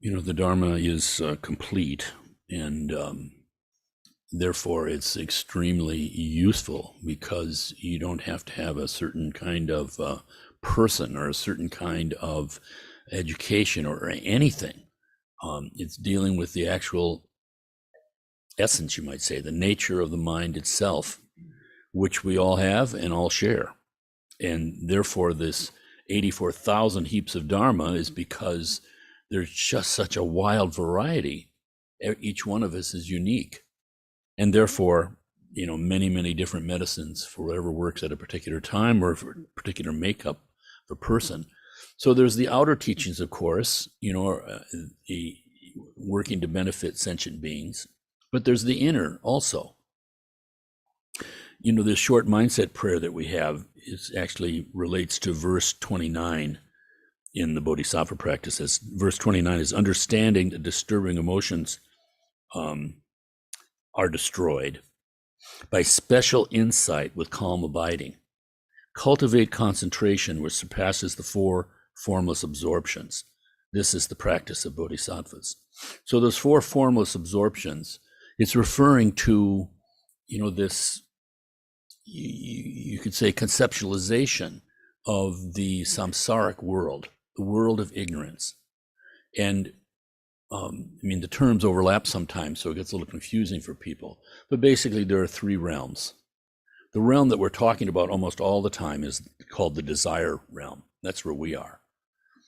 The Dharma is complete, and therefore it's extremely useful because you don't have to have a certain kind of person or a certain kind of education or anything. It's dealing with the actual essence, you might say, the nature of the mind itself, which we all have and all share. And therefore, this 84,000 heaps of Dharma is because there's just such a wild variety. Each one of us is unique. And therefore, many, many different medicines for whatever works at a particular time or for a particular makeup of a person. So there's the outer teachings, of course, the working to benefit sentient beings, but there's the inner also. This short mindset prayer that we have actually relates to verse 29 in the Bodhisattva practices. Verse 29 is understanding that disturbing emotions are destroyed by special insight with calm abiding. Cultivate concentration which surpasses the four formless absorptions. This is the practice of bodhisattvas. So those four formless absorptions, it's referring to, this, you could say, conceptualization of the samsaric world, the world of ignorance. And the terms overlap sometimes, so it gets a little confusing for people. But basically, there are three realms. The realm that we're talking about almost all the time is called the desire realm. That's where we are.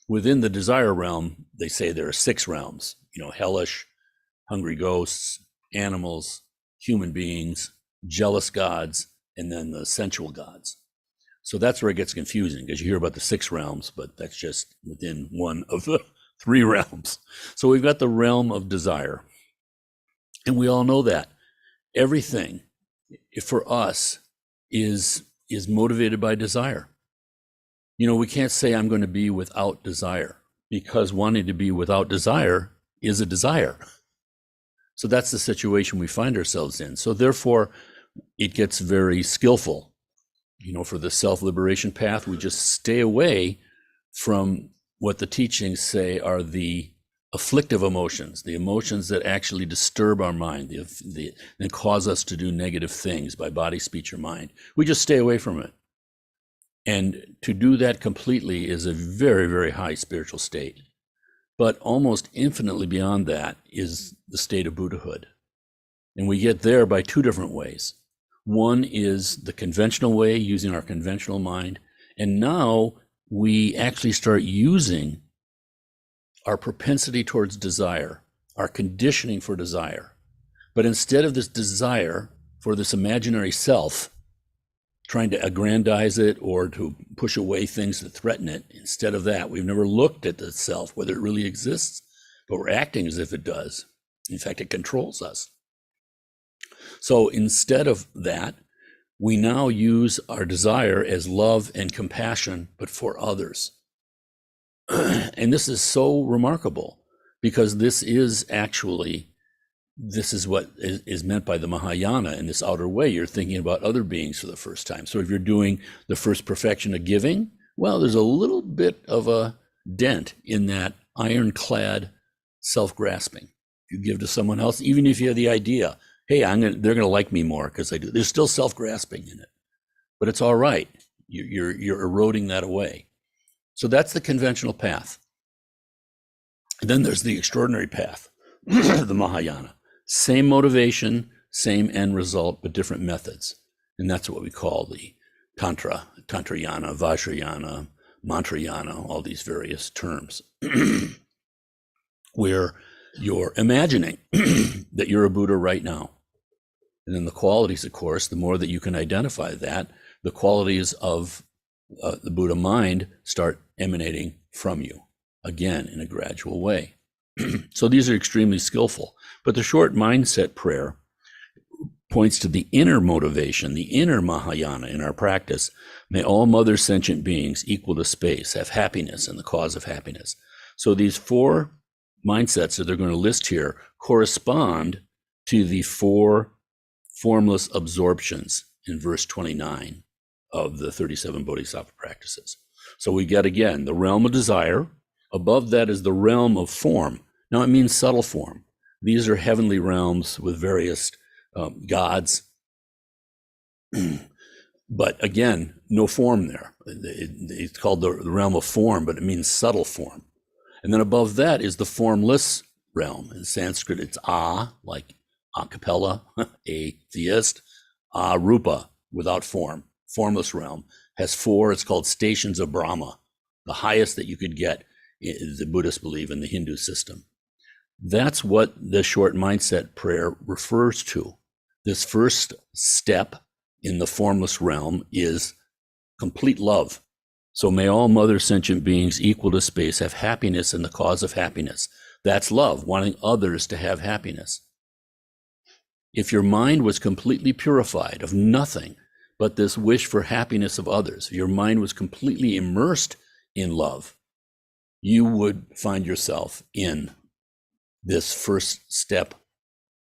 Within the desire realm, they say there are six realms, hellish, hungry ghosts, animals, human beings, jealous gods, and then the sensual gods. So that's where it gets confusing, because you hear about the six realms, but that's just within one of the three realms. So we've got the realm of desire. And we all know that everything for us is motivated by desire. We can't say I'm going to be without desire, because wanting to be without desire is a desire. So that's the situation we find ourselves in. So therefore, it gets very skillful. For the self-liberation path, we just stay away from what the teachings say are the afflictive emotions, the emotions that actually disturb our mind, and cause us to do negative things by body, speech, or mind. We just stay away from it. And to do that completely is a very, very high spiritual state. But almost infinitely beyond that is the state of Buddhahood. And we get there by two different ways. One is the conventional way, using our conventional mind. And now we actually start using our propensity towards desire, our conditioning for desire. But instead of this desire for this imaginary self, trying to aggrandize it or to push away things that threaten it, instead of that, we've never looked at the self, whether it really exists, but we're acting as if it does. In fact, it controls us. So instead of that, we now use our desire as love and compassion, but for others. And this is so remarkable, because this is what is meant by the Mahayana in this outer way. You're thinking about other beings for the first time. So if you're doing the first perfection of giving, well, there's a little bit of a dent in that ironclad self-grasping. You give to someone else, even if you have the idea, hey, they're going to like me more because I do. There's still self-grasping in it, but it's all right. You're eroding that away. So that's the conventional path. And then there's the extraordinary path, the Mahayana. Same motivation, same end result, but different methods. And that's what we call the Tantrayana, Vajrayana, Mantrayana, all these various terms, where you're imagining that you're a Buddha right now. And then the qualities, of course, the more that you can identify that, the qualities of the Buddha mind start emanating from you, again, in a gradual way. So these are extremely skillful. But the short mindset prayer points to the inner motivation, the inner Mahayana in our practice. May all mother sentient beings equal to space, have happiness and the cause of happiness. So these four mindsets that they're going to list here correspond to the four formless absorptions in verse 29 of the 37 Bodhisattva practices. So we get, again, the realm of desire. Above that is the realm of form. Now, it means subtle form. These are heavenly realms with various gods. But again, no form there. It's called the realm of form, but it means subtle form. And then above that is the formless realm. In Sanskrit, it's like a cappella, atheist, rupa, without form. Formless realm has 4, it's called stations of Brahma, the highest that you could get, the Buddhists believe, in the Hindu system. That's what the short mindset prayer refers to. This first step in the formless realm is complete love. So may all mother sentient beings equal to space have happiness in the cause of happiness. That's love, wanting others to have happiness. If your mind was completely purified of nothing but this wish for happiness of others, if your mind was completely immersed in love, you would find yourself in this first step,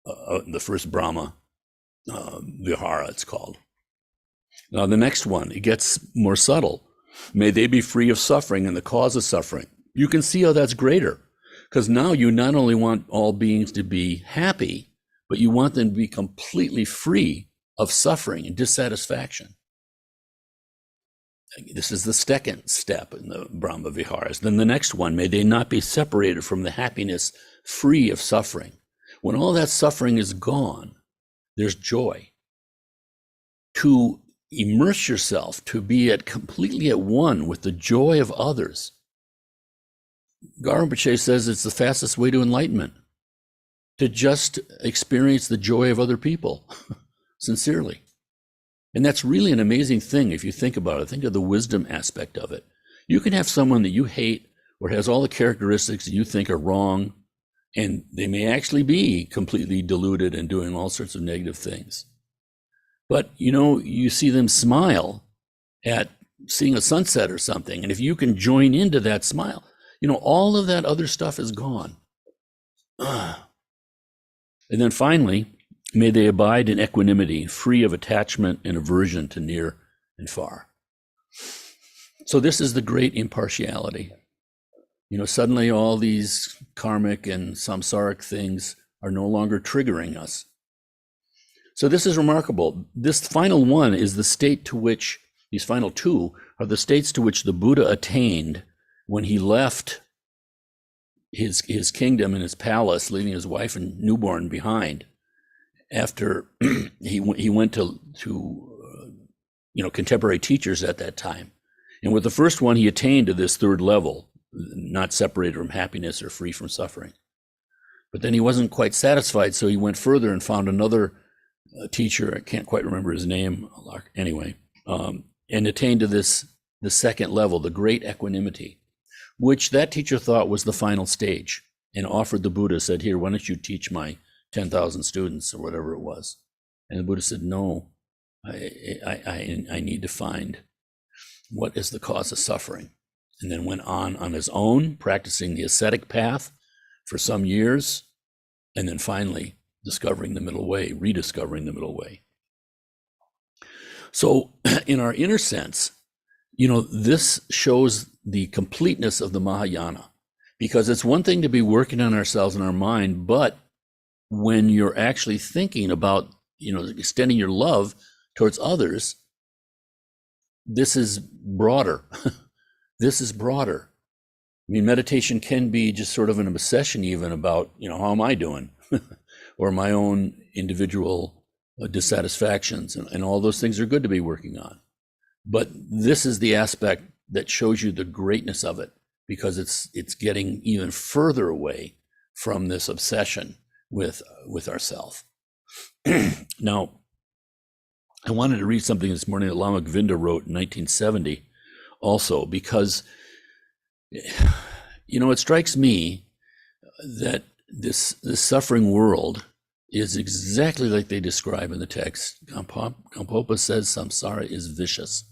the first Brahma Vihara, it's called. Now, the next one, it gets more subtle. May they be free of suffering and the cause of suffering. You can see how that's greater, because now you not only want all beings to be happy, but you want them to be completely free of suffering and dissatisfaction. This is the second step in the Brahma Viharas. Then the next one, may they not be separated from the happiness free of suffering. When all that suffering is gone, there's joy. To immerse yourself, to be completely at one with the joy of others. Rinpoche says it's the fastest way to enlightenment, to just experience the joy of other people, sincerely. And that's really an amazing thing if you think about it. Think of the wisdom aspect of it. You can have someone that you hate or has all the characteristics that you think are wrong, and they may actually be completely deluded and doing all sorts of negative things. But, you see them smile at seeing a sunset or something. And if you can join into that smile, all of that other stuff is gone. And then finally, may they abide in equanimity, free of attachment and aversion to near and far. So this is the great impartiality. Suddenly all these karmic and samsaric things are no longer triggering us. So this is remarkable. This final one is the state to which, these final two are the states to which the Buddha attained when he left his kingdom and his palace, leaving his wife and newborn behind, after he went to contemporary teachers at that time. And with the first one, he attained to this third level, not separated from happiness or free from suffering. But then he wasn't quite satisfied, so he went further and found another teacher, I can't quite remember his name, anyway, and attained to the second level, the great equanimity, which that teacher thought was the final stage, and offered the Buddha, said, here, why don't you teach my 10,000 students, or whatever it was. And the Buddha said, no, I need to find what is the cause of suffering. And then went on his own, practicing the ascetic path for some years, and then finally discovering the middle way, rediscovering the middle way. So in our inner sense, this shows the completeness of the Mahayana, because it's one thing to be working on ourselves and our mind, but when you're actually thinking about, extending your love towards others, this is broader. This is broader. I mean, meditation can be just sort of an obsession even about, how am I doing? Or my own individual dissatisfactions, and all those things are good to be working on. But this is the aspect that shows you the greatness of it, because it's getting even further away from this obsession with ourself. Now, I wanted to read something this morning that Lama Govinda wrote in 1970 also, because, it strikes me that this suffering world is exactly like they describe in the text. Gampopa says samsara is vicious.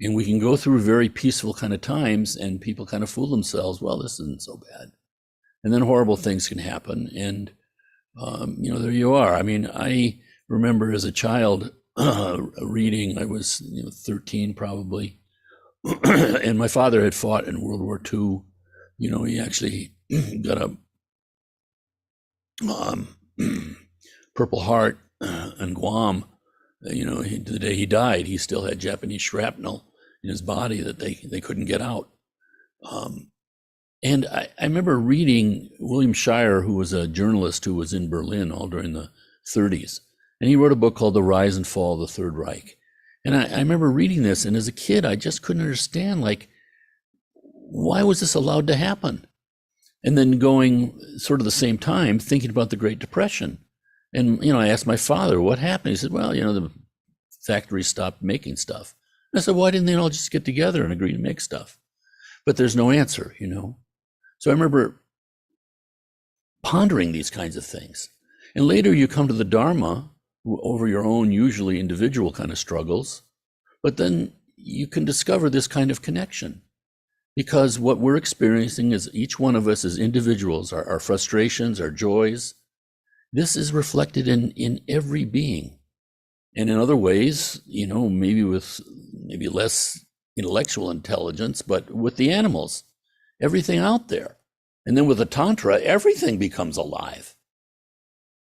And we can go through very peaceful kind of times and people kind of fool themselves, well, this isn't so bad. And then horrible things can happen. And, there you are. I mean, I remember as a child, reading. I was 13 probably, and my father had fought in World War II. He actually got a Purple Heart in Guam. The day he died, he still had Japanese shrapnel in his body that they couldn't get out. And I remember reading William Shirer, who was a journalist who was in Berlin all during the 30s. And he wrote a book called The Rise and Fall of the Third Reich. And I remember reading this, and as a kid, I just couldn't understand, why was this allowed to happen? And then going sort of the same time, thinking about the Great Depression. And, I asked my father, what happened? He said, well, the factories stopped making stuff. And I said, why didn't they all just get together and agree to make stuff? But there's no answer, So I remember pondering these kinds of things. And later you come to the Dharma over your own, usually individual kind of struggles, but then you can discover this kind of connection. Because what we're experiencing is each one of us as individuals, our frustrations, our joys, this is reflected in every being. And in other ways, maybe with less intellectual intelligence, but with the animals, everything out there. And then with the Tantra, everything becomes alive.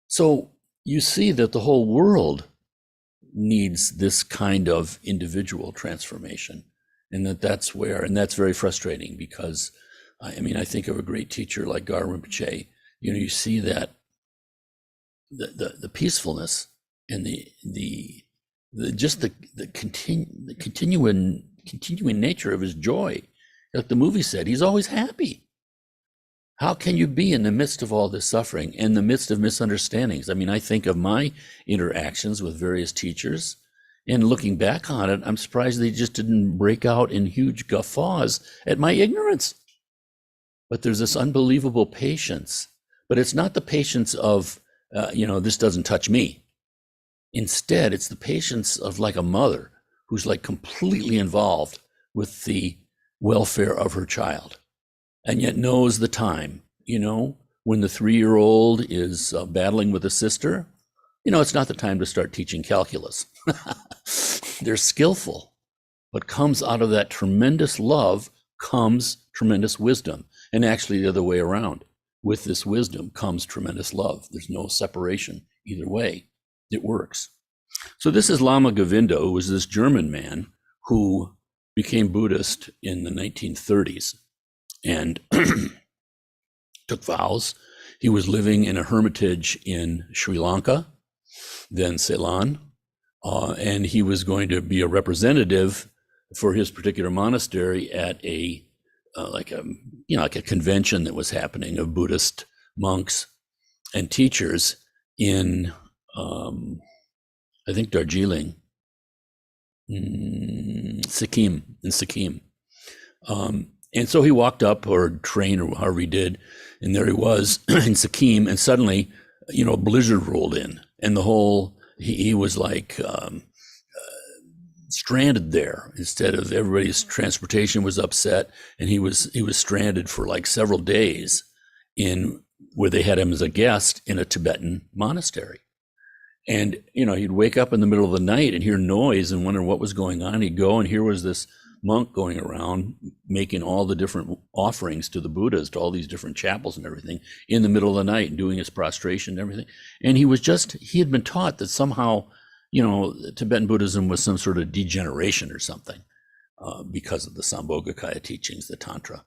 So you see that the whole world needs this kind of individual transformation. And that's very frustrating because, I think of a great teacher like Gar Rinpoche, you see that the peacefulness and the continuing nature of his joy. Like the movie said, he's always happy. How can you be in the midst of all this suffering, in the midst of misunderstandings? I think of my interactions with various teachers, and looking back on it, I'm surprised they just didn't break out in huge guffaws at my ignorance. But there's this unbelievable patience. But it's not the patience of, this doesn't touch me. Instead, it's the patience of like a mother who's completely involved with the welfare of her child, and yet knows the time, when the 3-year-old is battling with a sister, it's not the time to start teaching calculus. They're skillful, but comes out of that tremendous love comes tremendous wisdom. And actually the other way around. With this wisdom comes tremendous love. There's no separation either way. It works. So this is Lama Govinda, who was this German man who became Buddhist in the 1930s and took vows. He was living in a hermitage in Sri Lanka, then Ceylon, and he was going to be a representative for his particular monastery at a convention that was happening of Buddhist monks and teachers in I think Darjeeling, Sikkim. And so he walked up, or trained, or however he did, and there he was in Sikkim, and suddenly, a blizzard rolled in, and he was stranded there. Instead of everybody's transportation was upset, and he was stranded for several days in where they had him as a guest in a Tibetan monastery. And, he'd wake up in the middle of the night and hear noise and wonder what was going on. He'd go, and here was this monk going around making all the different offerings to the Buddhas, to all these different chapels and everything in the middle of the night and doing his prostration and everything. And he had been taught that somehow, Tibetan Buddhism was some sort of degeneration or something because of the Sambhogakaya teachings, the Tantra.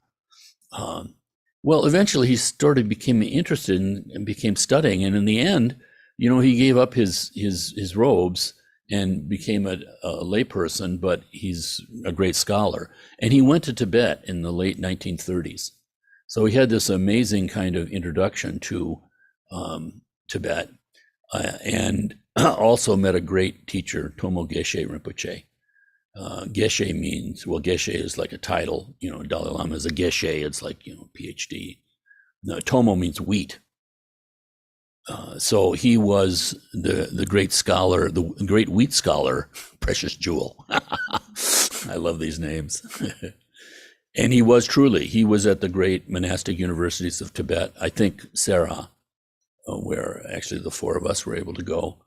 Well, eventually he became interested and became studying. And in the end, he gave up his robes and became a layperson, but he's a great scholar. And he went to Tibet in the late 1930s. So he had this amazing kind of introduction to Tibet, and also met a great teacher, Tomo Geshe Rinpoche. Geshe means, Geshe is like a title, Dalai Lama is a Geshe, it's like, PhD. No, Tomo means wheat. So he was the great scholar, the great wheat scholar, Precious Jewel. I love these names. And he was at the great monastic universities of Tibet, I think Sera, where actually the four of us were able to go.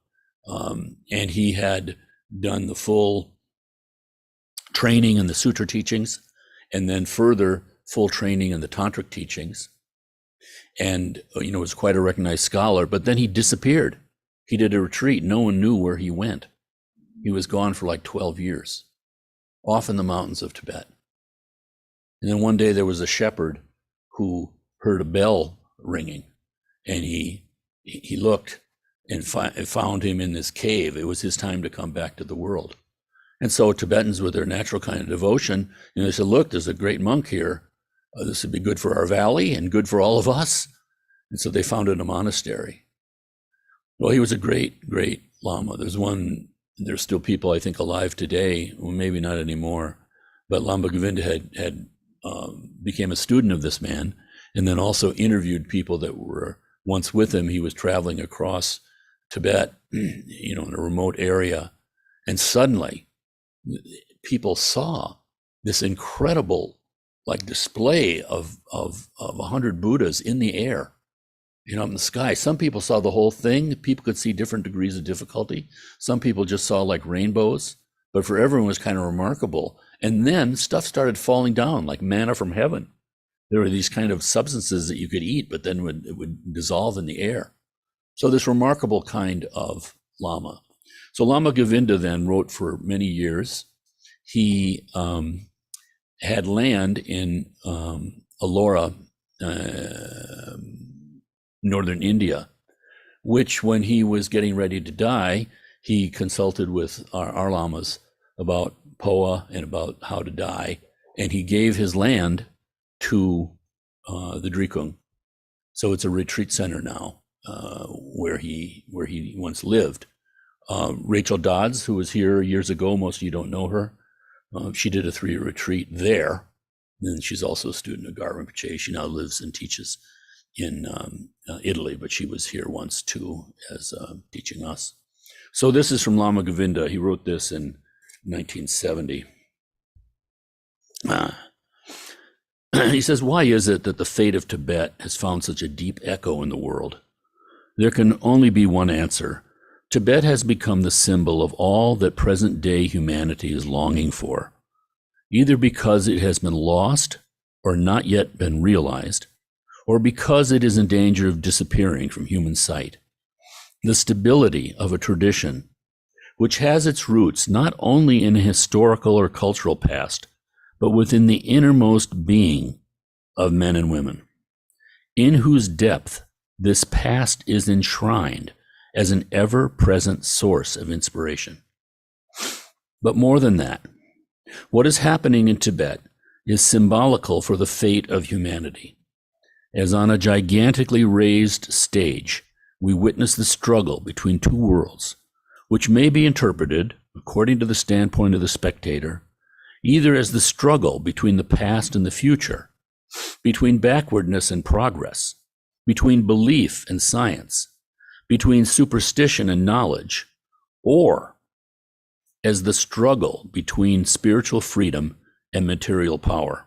And he had done the full training in the sutra teachings, and then further full training in the tantric teachings. And, was quite a recognized scholar, but then he disappeared. He did a retreat. No one knew where he went. He was gone for like 12 years, off in the mountains of Tibet. And then one day there was a shepherd who heard a bell ringing, and he looked and found him in this cave. It was his time to come back to the world. And so Tibetans, with their natural kind of devotion, they said, look, there's a great monk here. This would be good for our valley and good for all of us. And so they founded a monastery. Well, he was a great, great Lama. There's still people, I think, alive today, well, maybe not anymore, but Lama Govinda had became a student of this man, and then also interviewed people that were once with him. He was traveling across Tibet, in a remote area, and suddenly people saw this incredible display of 100 Buddhas in the air, up in the sky. Some people saw the whole thing. People could see different degrees of difficulty. Some people just saw rainbows, but for everyone it was kind of remarkable. And then stuff started falling down like manna from heaven. There were these kind of substances that you could eat, but then it would dissolve in the air. So this remarkable kind of Lama. So Lama Govinda then wrote for many years. He had land in Ellora, northern India, which when he was getting ready to die, he consulted with our lamas about Poa and about how to die. And he gave his land to the Drikung. So it's a retreat center now, where he once lived. Rachel Dodds, who was here years ago, most of you don't know her. She did a 3-year retreat there. And she's also a student of Garvin Pache. She now lives and teaches in Italy, but she was here once too, as teaching us. So this is from Lama Govinda. He wrote this in 1970. He says, why is it that the fate of Tibet has found such a deep echo in the world? There can only be one answer. Tibet has become the symbol of all that present-day humanity is longing for, either because it has been lost or not yet been realized, or because it is in danger of disappearing from human sight. The stability of a tradition, which has its roots not only in a historical or cultural past, but within the innermost being of men and women, in whose depth this past is enshrined as an ever-present source of inspiration. But more than that, what is happening in Tibet is symbolical for the fate of humanity. As on a gigantically raised stage, we witness the struggle between two worlds, which may be interpreted, according to the standpoint of the spectator, either as the struggle between the past and the future, between backwardness and progress, between belief and science, between superstition and knowledge, or as the struggle between spiritual freedom and material power,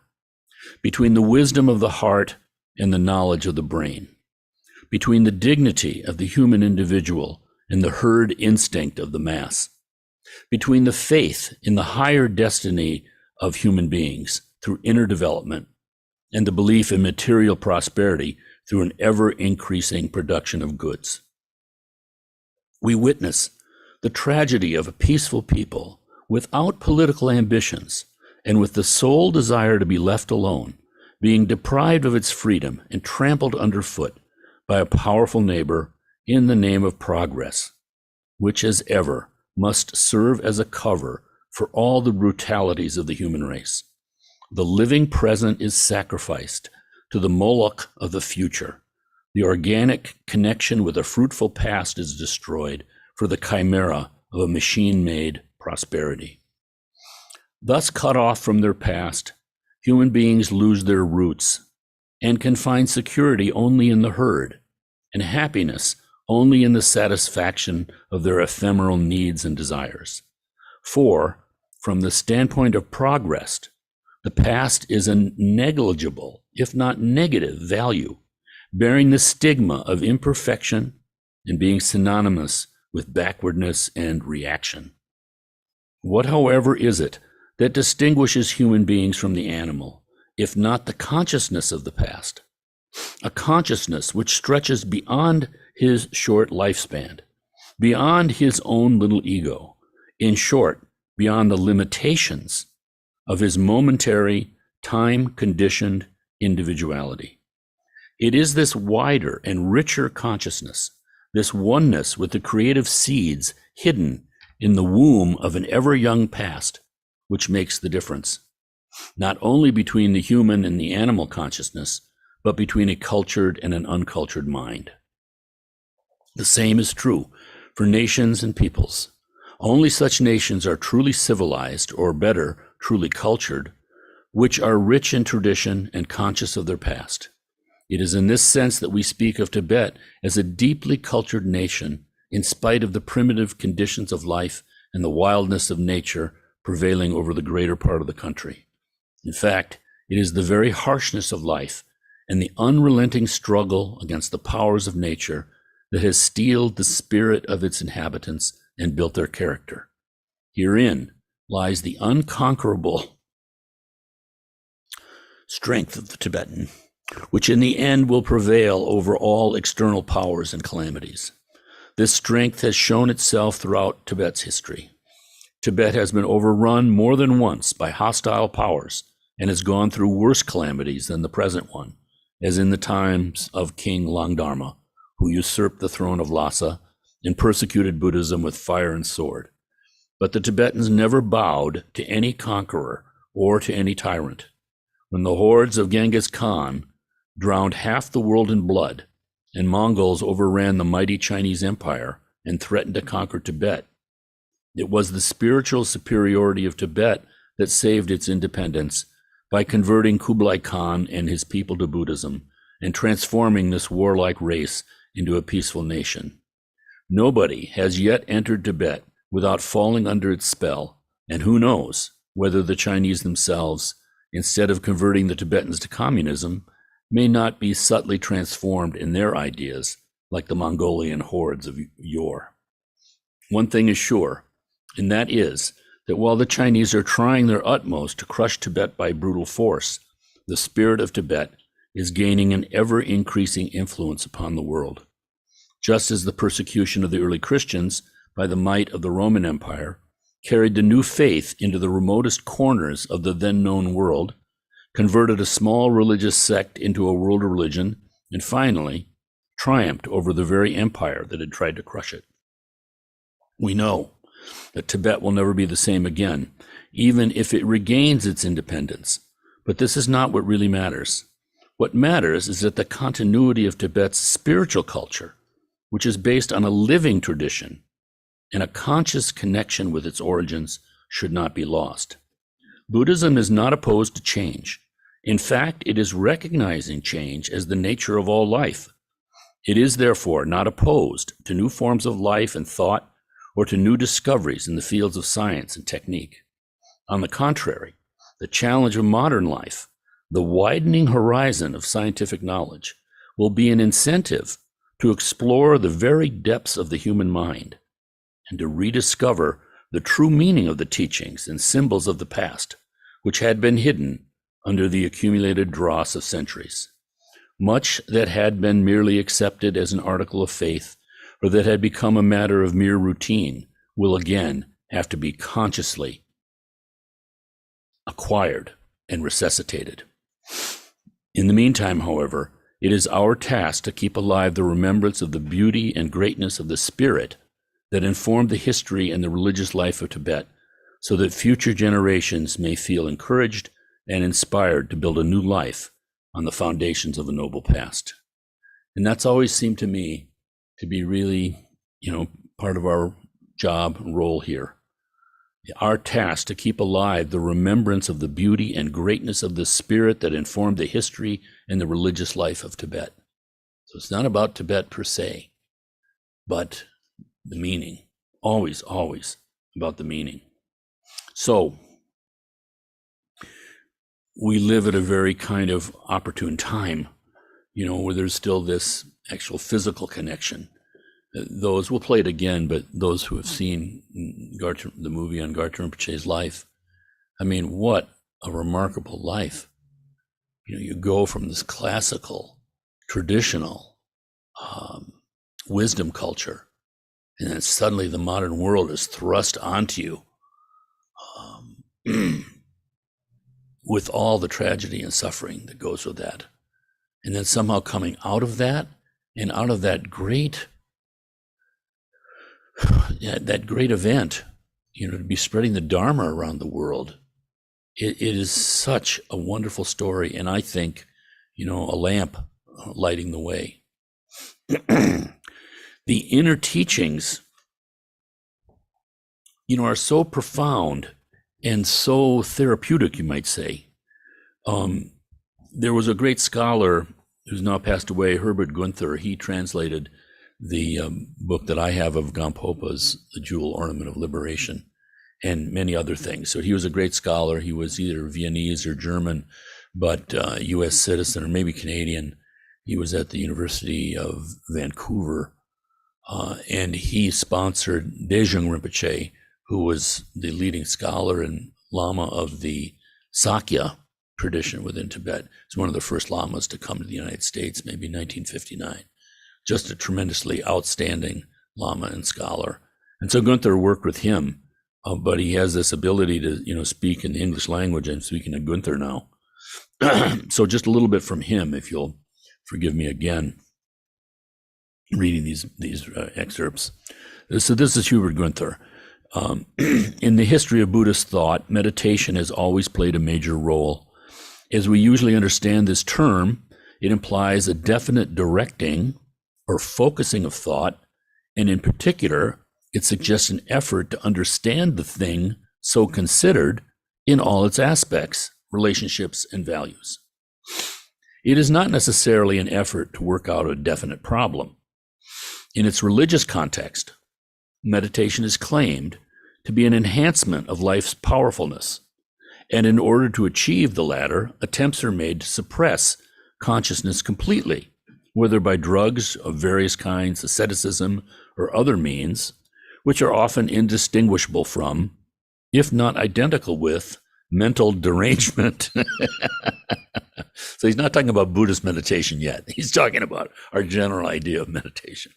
between the wisdom of the heart and the knowledge of the brain, between the dignity of the human individual and the herd instinct of the mass, between the faith in the higher destiny of human beings through inner development and the belief in material prosperity through an ever-increasing production of goods. We witness the tragedy of a peaceful people without political ambitions and with the sole desire to be left alone, being deprived of its freedom and trampled underfoot by a powerful neighbor in the name of progress, which as ever must serve as a cover for all the brutalities of the human race. The living present is sacrificed to the Moloch of the future. The organic connection with a fruitful past is destroyed for the chimera of a machine-made prosperity. Thus cut off from their past, human beings lose their roots and can find security only in the herd and happiness only in the satisfaction of their ephemeral needs and desires. For, from the standpoint of progress, the past is a negligible, if not negative, value, bearing the stigma of imperfection and being synonymous with backwardness and reaction. What, however, is it that distinguishes human beings from the animal, if not the consciousness of the past? A consciousness which stretches beyond his short lifespan, beyond his own little ego, in short, beyond the limitations of his momentary, time-conditioned individuality. It is this wider and richer consciousness, this oneness with the creative seeds hidden in the womb of an ever-young past, which makes the difference, not only between the human and the animal consciousness, but between a cultured and an uncultured mind. The same is true for nations and peoples. Only such nations are truly civilized, or better, truly cultured, which are rich in tradition and conscious of their past. It is in this sense that we speak of Tibet as a deeply cultured nation, in spite of the primitive conditions of life and the wildness of nature prevailing over the greater part of the country. In fact, it is the very harshness of life and the unrelenting struggle against the powers of nature that has steeled the spirit of its inhabitants and built their character. Herein lies the unconquerable strength of the Tibetan, which in the end will prevail over all external powers and calamities. This strength has shown itself throughout Tibet's history. Tibet has been overrun more than once by hostile powers and has gone through worse calamities than the present one, as in the times of King Langdharma, who usurped the throne of Lhasa and persecuted Buddhism with fire and sword. But the Tibetans never bowed to any conqueror or to any tyrant. When the hordes of Genghis Khan drowned half the world in blood, and Mongols overran the mighty Chinese Empire and threatened to conquer Tibet, it was the spiritual superiority of Tibet that saved its independence by converting Kublai Khan and his people to Buddhism and transforming this warlike race into a peaceful nation. Nobody has yet entered Tibet without falling under its spell, and who knows whether the Chinese themselves, instead of converting the Tibetans to communism, may not be subtly transformed in their ideas like the Mongolian hordes of yore. One thing is sure, and that is that while the Chinese are trying their utmost to crush Tibet by brutal force, the spirit of Tibet is gaining an ever-increasing influence upon the world. Just as the persecution of the early Christians by the might of the Roman Empire carried the new faith into the remotest corners of the then-known world, converted a small religious sect into a world religion, and finally triumphed over the very empire that had tried to crush it. We know that Tibet will never be the same again, even if it regains its independence. But this is not what really matters. What matters is that the continuity of Tibet's spiritual culture, which is based on a living tradition and a conscious connection with its origins, should not be lost. Buddhism is not opposed to change. In fact, it is recognizing change as the nature of all life. It is therefore not opposed to new forms of life and thought or to new discoveries in the fields of science and technique. On the contrary, the challenge of modern life, the widening horizon of scientific knowledge, will be an incentive to explore the very depths of the human mind and to rediscover the true meaning of the teachings and symbols of the past, which had been hidden under the accumulated dross of centuries. Much that had been merely accepted as an article of faith, or that had become a matter of mere routine, will again have to be consciously acquired and resuscitated. In the meantime, however, it is our task to keep alive the remembrance of the beauty and greatness of the spirit that informed the history and the religious life of Tibet, so that future generations may feel encouraged and inspired to build a new life on the foundations of a noble past. And that's always seemed to me to be really, part of our job and role here. Our task to keep alive the remembrance of the beauty and greatness of the spirit that informed the history and the religious life of Tibet. So it's not about Tibet per se, but the meaning. Always, always about the meaning. So we live at a very kind of opportune time, where there's still this actual physical connection Those, we'll play it again, but those who have seen the movie on Gartar Rinpoche's life, I mean, what a remarkable life. You go from this classical, traditional wisdom culture, and then suddenly the modern world is thrust onto you with all the tragedy and suffering that goes with that. And then somehow coming out of that, and out of that great event, to be spreading the Dharma around the world. It is such a wonderful story, and I think, a lamp lighting the way. The inner teachings, are so profound and so therapeutic, you might say. There was a great scholar who's now passed away, Herbert Gunther. He translated the book that I have of Gampopa's The Jewel Ornament of Liberation, and many other things. So he was a great scholar. He was either Viennese or German, but U.S. citizen or maybe Canadian. He was at the University of Vancouver, and he sponsored Dejung Rinpoche, who was the leading scholar and Lama of the Sakya tradition within Tibet. He's one of the first Lamas to come to the United States, maybe 1959. Just a tremendously outstanding Lama and scholar. And so Gunther worked with him, but he has this ability to, speak in the English language. I'm speaking to Gunther now. So just a little bit from him, if you'll forgive me again, reading these excerpts. So this is Hubert Gunther. In the history of Buddhist thought, meditation has always played a major role. As we usually understand this term, it implies a definite directing or focusing of thought, and in particular, it suggests an effort to understand the thing so considered in all its aspects, relationships, and values. It is not necessarily an effort to work out a definite problem. In its religious context, meditation is claimed to be an enhancement of life's powerfulness, and in order to achieve the latter, attempts are made to suppress consciousness completely, whether by drugs of various kinds, asceticism, or other means, which are often indistinguishable from, if not identical with, mental derangement. So he's not talking about Buddhist meditation yet. He's talking about our general idea of meditation.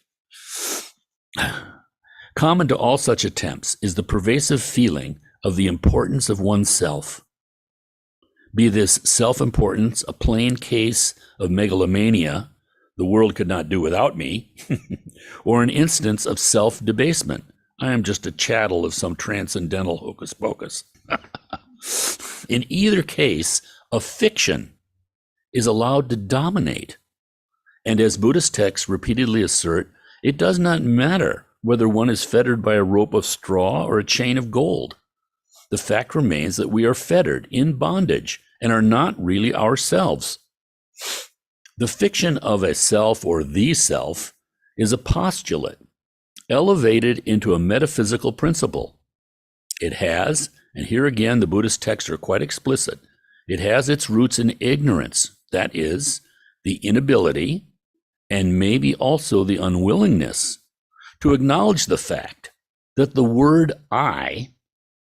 Common to all such attempts is the pervasive feeling of the importance of oneself. Be this self-importance a plain case of megalomania, the world could not do without me, or an instance of self-debasement. I am just a chattel of some transcendental hocus pocus. In either case, a fiction is allowed to dominate. And as Buddhist texts repeatedly assert, it does not matter whether one is fettered by a rope of straw or a chain of gold. The fact remains that we are fettered in bondage and are not really ourselves. The fiction of a self or the self is a postulate elevated into a metaphysical principle. It has, and here again the Buddhist texts are quite explicit, it has its roots in ignorance, that is, the inability and maybe also the unwillingness to acknowledge the fact that the word I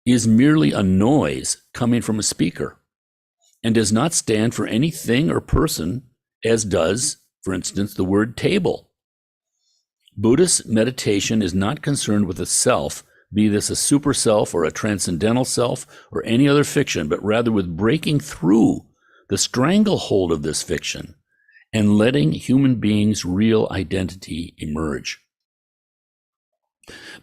is merely a noise coming from a speaker and does not stand for anything or person, as does, for instance, the word table. Buddhist meditation is not concerned with a self, be this a super self or a transcendental self or any other fiction, but rather with breaking through the stranglehold of this fiction and letting human beings' real identity emerge.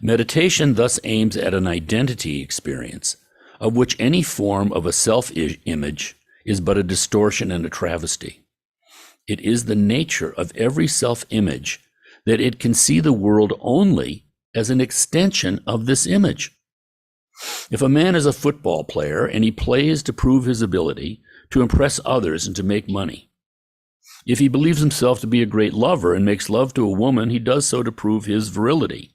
Meditation thus aims at an identity experience, of which any form of a self-image is but a distortion and a travesty. It is the nature of every self-image that it can see the world only as an extension of this image. If a man is a football player and he plays to prove his ability, to impress others and to make money, if he believes himself to be a great lover and makes love to a woman, he does so to prove his virility.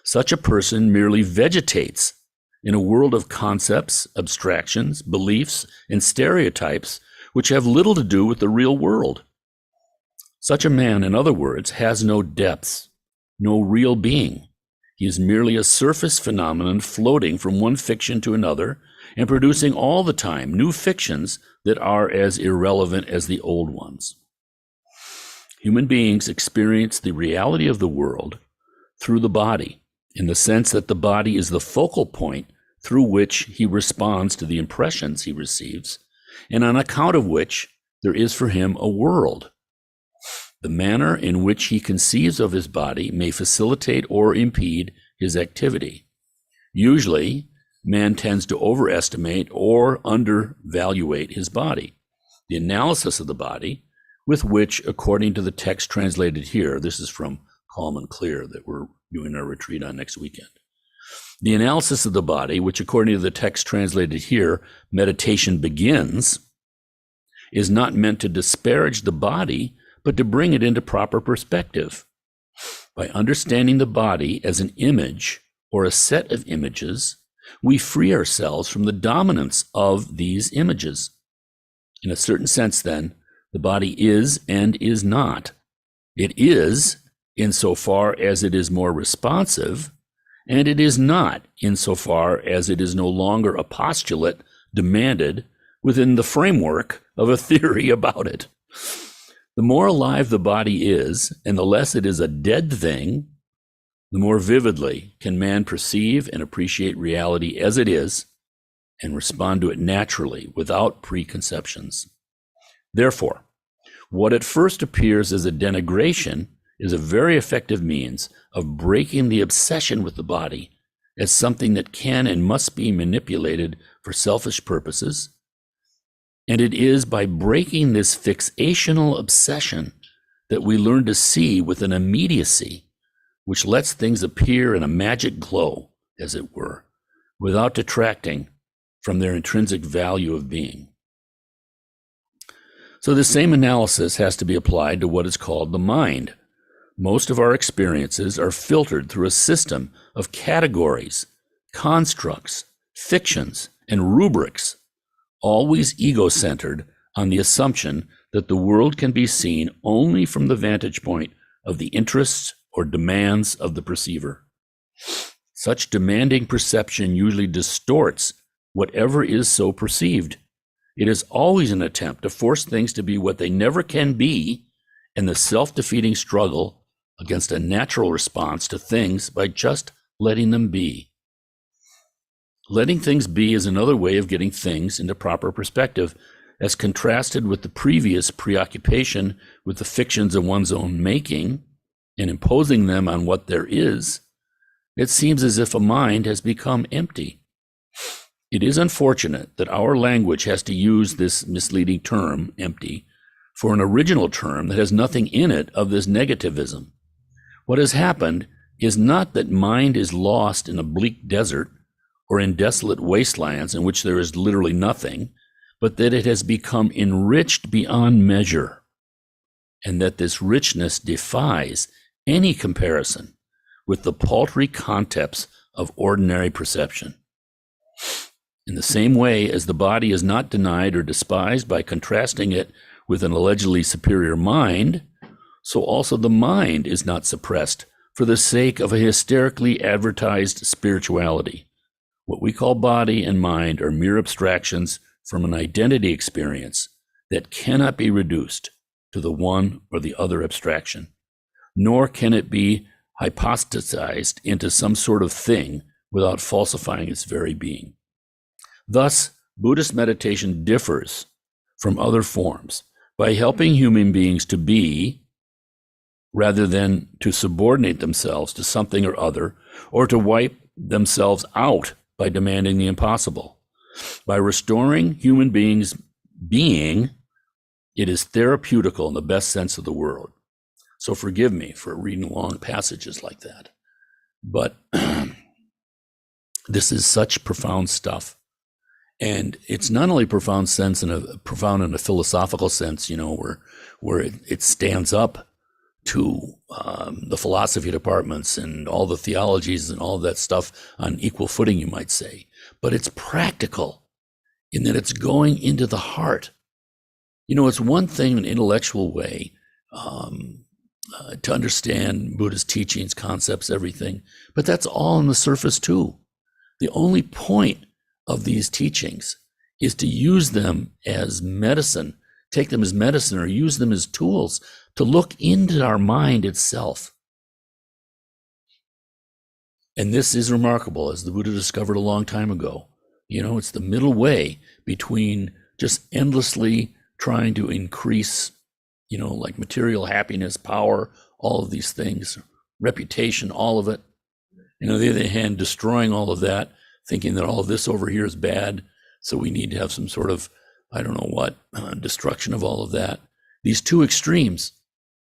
Such a person merely vegetates in a world of concepts, abstractions, beliefs, and stereotypes which have little to do with the real world. Such a man, in other words, has no depths, no real being. He is merely a surface phenomenon floating from one fiction to another and producing all the time new fictions that are as irrelevant as the old ones. Human beings experience the reality of the world through the body, in the sense that the body is the focal point through which he responds to the impressions he receives, and on account of which there is for him a world. The manner in which he conceives of his body may facilitate or impede his activity. Usually, man tends to overestimate or undervaluate his body. The analysis of the body, with which, according to the text translated here, this is from Calm and Clear that we're doing our retreat on next weekend. The analysis of the body, which according to the text translated here, meditation begins, is not meant to disparage the body, but to bring it into proper perspective. By understanding the body as an image or a set of images, we free ourselves from the dominance of these images. In a certain sense, then, the body is and is not. It is insofar as it is more responsive, and it is not insofar as it is no longer a postulate demanded within the framework of a theory about it. The more alive the body is, and the less it is a dead thing, the more vividly can man perceive and appreciate reality as it is and respond to it naturally without preconceptions. Therefore, what at first appears as a denigration is a very effective means of breaking the obsession with the body as something that can and must be manipulated for selfish purposes. And it is by breaking this fixational obsession that we learn to see with an immediacy which lets things appear in a magic glow, as it were, without detracting from their intrinsic value of being. So the same analysis has to be applied to what is called the mind. Most of our experiences are filtered through a system of categories, constructs, fictions, and rubrics, always ego-centered on the assumption that the world can be seen only from the vantage point of the interests or demands of the perceiver. Such demanding perception usually distorts whatever is so perceived. It is always an attempt to force things to be what they never can be, and the self-defeating struggle against a natural response to things by just letting them be. Letting things be is another way of getting things into proper perspective, as contrasted with the previous preoccupation with the fictions of one's own making and imposing them on what there is. It seems as if a mind has become empty. It is unfortunate that our language has to use this misleading term, empty, for an original term that has nothing in it of this negativism. What has happened is not that mind is lost in a bleak desert or in desolate wastelands in which there is literally nothing, but that it has become enriched beyond measure, and that this richness defies any comparison with the paltry concepts of ordinary perception. In the same way as the body is not denied or despised by contrasting it with an allegedly superior mind, so also the mind is not suppressed for the sake of a hysterically advertised spirituality. What we call body and mind are mere abstractions from an identity experience that cannot be reduced to the one or the other abstraction, nor can it be hypostasized into some sort of thing without falsifying its very being. Thus, Buddhist meditation differs from other forms by helping human beings to be, rather than to subordinate themselves to something or other, or to wipe themselves out by demanding the impossible. By restoring human beings' being, it is therapeutical in the best sense of the word. So forgive me for reading long passages like that. But this is such profound stuff. And it's not only profound in a philosophical sense, where it stands up to the philosophy departments and all the theologies and all that stuff on equal footing, you might say. But it's practical in that it's going into the heart. It's one thing in an intellectual way to understand Buddha's teachings, concepts, everything. But that's all on the surface too. The only point of these teachings is to use them as medicine, take them as medicine, or use them as tools to look into our mind itself. And this is remarkable, as the Buddha discovered a long time ago. It's the middle way between just endlessly trying to increase, like material happiness, power, all of these things, reputation, all of it. And on the other hand, destroying all of that, thinking that all of this over here is bad, so we need to have some sort of, I don't know what, destruction of all of that. These two extremes.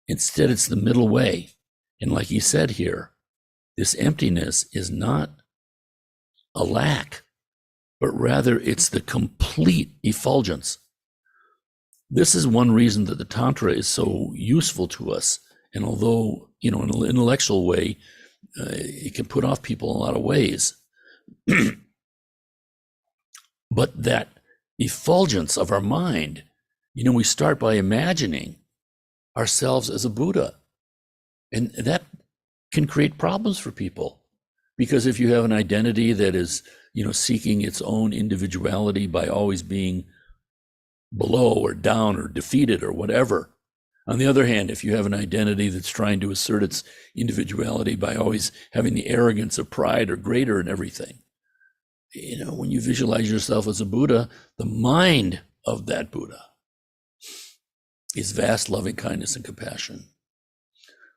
Instead, it's the middle way. And like he said here, this emptiness is not a lack, but rather it's the complete effulgence. This is one reason that the Tantra is so useful to us. And although, in an intellectual way, it can put off people in a lot of ways, but that effulgence of our mind, we start by imagining ourselves as a Buddha. And that can create problems for people. Because if you have an identity that is, seeking its own individuality by always being below or down or defeated or whatever. On the other hand, if you have an identity that's trying to assert its individuality by always having the arrogance of pride or greater in everything, when you visualize yourself as a Buddha, the mind of that Buddha is vast loving kindness and compassion.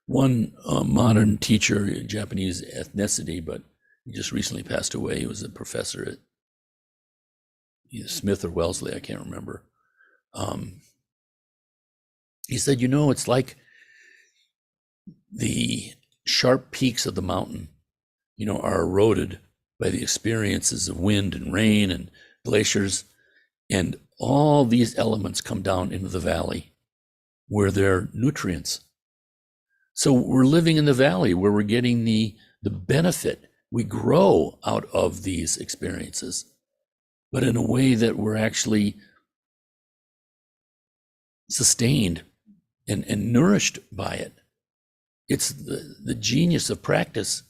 One modern teacher, Japanese ethnicity, but he just recently passed away. He was a professor at either Smith or Wellesley, I can't remember. He said, it's like the sharp peaks of the mountain, are eroded by the experiences of wind and rain and glaciers. And all these elements come down into the valley where they're nutrients. So we're living in the valley where we're getting the benefit. We grow out of these experiences, but in a way that we're actually sustained and nourished by it. It's the genius of practice.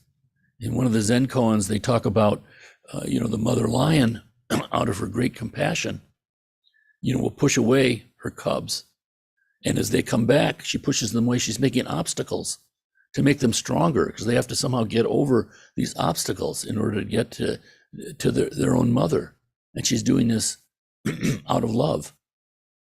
In one of the Zen koans, they talk about, the mother lion, out of her great compassion, will push away her cubs. And as they come back, she pushes them away. She's making obstacles to make them stronger, because they have to somehow get over these obstacles in order to get to their own mother. And she's doing this out of love.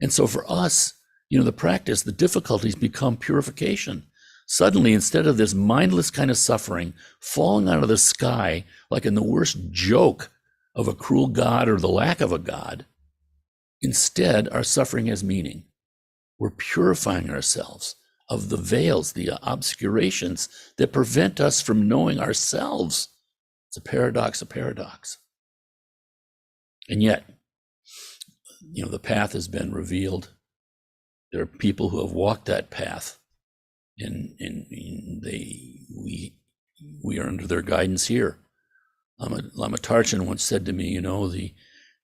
And so for us, the practice, the difficulties become purification. Suddenly, instead of this mindless kind of suffering falling out of the sky, like in the worst joke of a cruel God or the lack of a God, instead, our suffering has meaning. We're purifying ourselves of the veils, the obscurations that prevent us from knowing ourselves. It's a paradox of paradox. And yet, the path has been revealed. There are people who have walked that path, and we are under their guidance here. Lama Tarchin once said to me,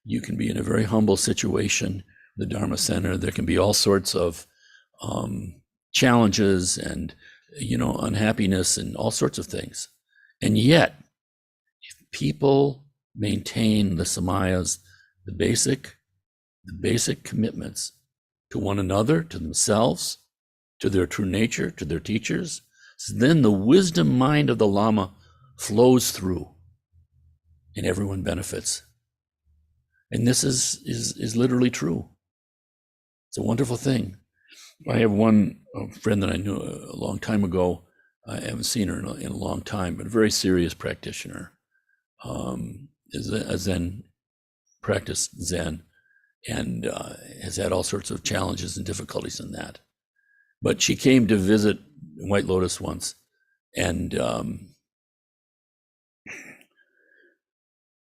you can be in a very humble situation, the Dharma Center. There can be all sorts of challenges and, unhappiness and all sorts of things. And yet, if people maintain the samayas, the basic commitments to one another, to themselves, to their true nature, to their teachers, then the wisdom mind of the Lama flows through and everyone benefits. And this is literally true. It's a wonderful thing. I have one friend that I knew a long time ago. I haven't seen her in a long time, but a very serious practitioner. Is a Zen, practiced Zen, and has had all sorts of challenges and difficulties in that. But she came to visit White Lotus once, and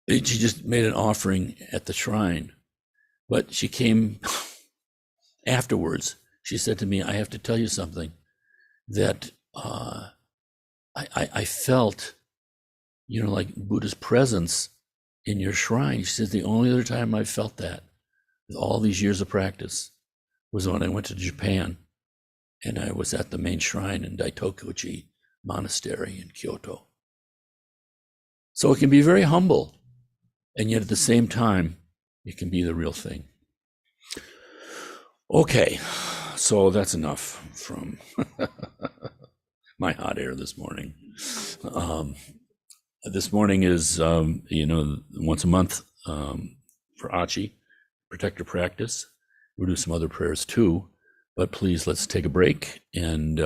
she just made an offering at the shrine. But she came afterwards. She said to me, I have to tell you something, that I felt, like Buddha's presence in your shrine. She says, the only other time I felt that with all these years of practice was when I went to Japan. and I was at the main shrine in Daitokuji Monastery in Kyoto. So it can be very humble, and yet at the same time, it can be the real thing. Okay, so that's enough from my hot air this morning. This morning is, once a month for Achi, Protector Practice. We'll do some other prayers too, but please let's take a break and